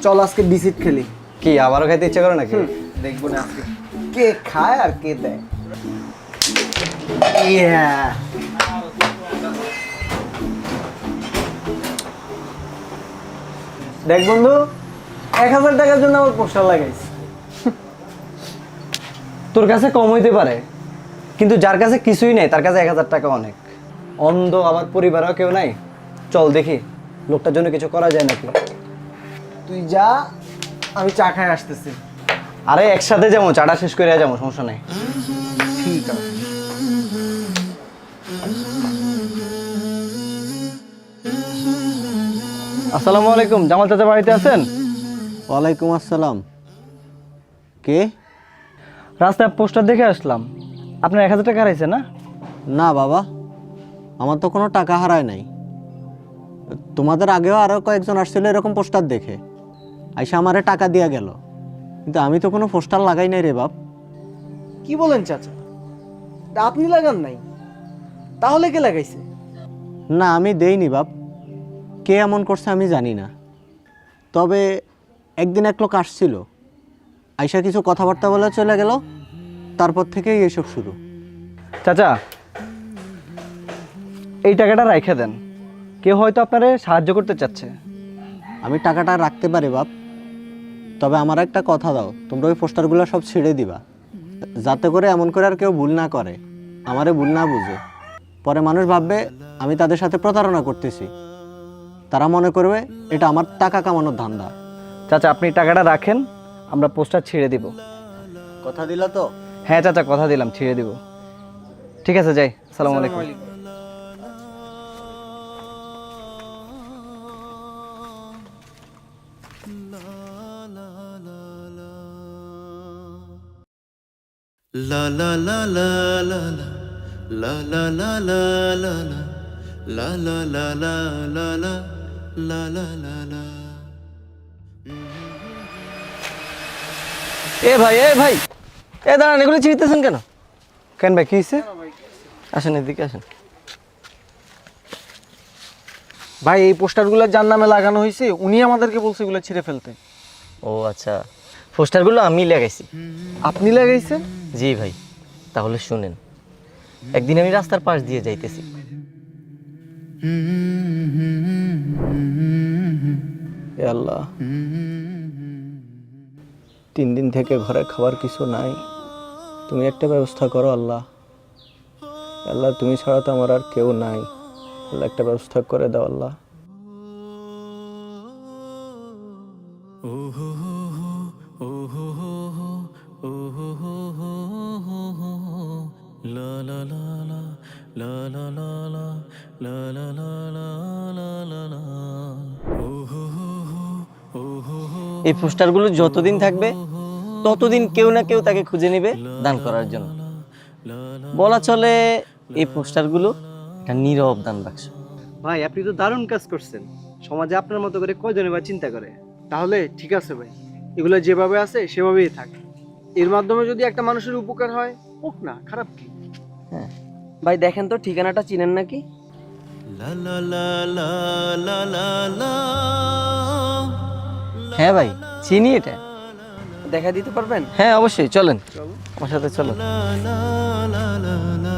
চল আজকে বিসিট খেলি। কি আবারও খাইতে ইচ্ছে করে নাকি? দেখবো না আজকে কে খায় আর কে দেয়। ইয়া দেখ বন্ধু, 1000 টাকার জন্য আমার পোস্টার লাগাইছি। তোর কাছে কম হইতে পারে, কিন্তু যার কাছে কিছুই নেই তার কাছে 1000 টাকা অনেক। অন্ধ, আমার পরিবারও কেউ নাই। চল দেখি লোকটার জন্য কিছু করা যায় নাকি। তুই যা, আমি চা খাই আসতেছি। আরে একসাথে যাবো, চাটা শেষ করে যাবো, সমস্যা নেই। ঠিক আছে। আসসালামু আলাইকুম, জামাল চাচা বাড়িতে আছেন? ওয়ালাইকুম আসসালাম। কে? রাস্তায় পোস্টার দেখে আসলাম, আপনার 1000 টাকা হারাইছে না? না বাবা, আমার তো কোনো টাকা হারায় নাই। তোমাদের আগেও আরও কয়েকজন আসছিল এরকম পোস্টার দেখে, আইসা আমারে টাকা দিয়া গেল, কিন্তু আমি তো কোনো পোস্টার লাগাই নাই রে বাপ। কি বলেন চাচা, তা আপনি লাগান নাই? তাহলে কে লাগাইছে? না, আমি দেইনি বাপ। কে এমন করছে আমি জানি না, তবে একদিন এক লোক আসছিল, আইসা কিছু কথাবার্তা বলে চলে গেল, তারপর থেকেই এসব শুরু। চাচা এই টাকাটা রাইখে দেন, কেউ হয়তো আপনারে সাহায্য করতে চাচ্ছে। আমি টাকাটা রাখতে পারি বাপ, তবে আমার একটা কথা দাও, তোমরা ওই পোস্টারগুলো সব ছিঁড়ে দিবা, যাতে করে এমন করে আর কেউ ভুল না করে, আমারে ভুল না বুঝে। পরে মানুষ ভাববে আমি তাদের সাথে প্রতারণা করতেছি, তারা মনে করবে এটা আমার টাকা কামানোর ধান্দা। চাচা আপনি টাকাটা রাখেন, আমরা পোস্টার ছিঁড়ে দিব। কথা দিলা তো? হ্যাঁ চাচা, কথা দিলাম, ছিঁড়ে দিব। ঠিক আছে, যাই। আসসালামু আলাইকুম। La la la la la la la la la la la la la la la la la la la la. এ ভাই, এ ভাই, এ দাঁড়ান, এগুলো ছিঁড়তেছেন কেন? কেন ভাই, কি হয়েছে? আসেন, এদিকে আসেন। ভাই এই পোস্টারগুলো যার নামে লাগানো হয়েছে উনি আমাদেরকে বলছে এগুলো ছিঁড়ে ফেলতে। ও আচ্ছা, পোস্টারগুলো আমি লাগাইছি। আপনি লাগাইছেন? জি ভাই, তাহলে শুনেন। একদিন আমি রাস্তার পাশ দিয়ে যাইতেছি, এ আল্লাহ, 3 দিন থেকে ঘরে খাবার কিছু নাই, তুমি একটা ব্যবস্থা করো আল্লাহ। আল্লাহ তুমি ছাড়া তো আমার আর কেউ নাই, আল্লাহ একটা ব্যবস্থা করে দাও আল্লাহ। এই পোস্টারগুলো যতদিন থাকবে ততদিন কেউ না কেউ তাকে খুঁজে নেবে দান করার জন্য। বলা চলে এই পোস্টারগুলো একটা নীরব দান বাক্স। ভাই আপনি তো দারুণ কাজ করছেন, সমাজে আপনার মতো করে কয়জনে বা চিন্তা করে। তাহলে ঠিক আছে ভাই, এগুলো যেভাবে আছে সেভাবেই থাক। এর মাধ্যমে যদি একটা মানুষের উপকার হয়, হোক না, খারাপ কি? হ্যাঁ ভাই দেখেন তো ঠিকানাটা চিনেন নাকি? La la la la la la la. হ্যাঁ ভাই, চিনি এটা। দেখা দিতে পারবেন? হ্যাঁ অবশ্যই, চলেন আমার সাথে, চলেন। La la la la la.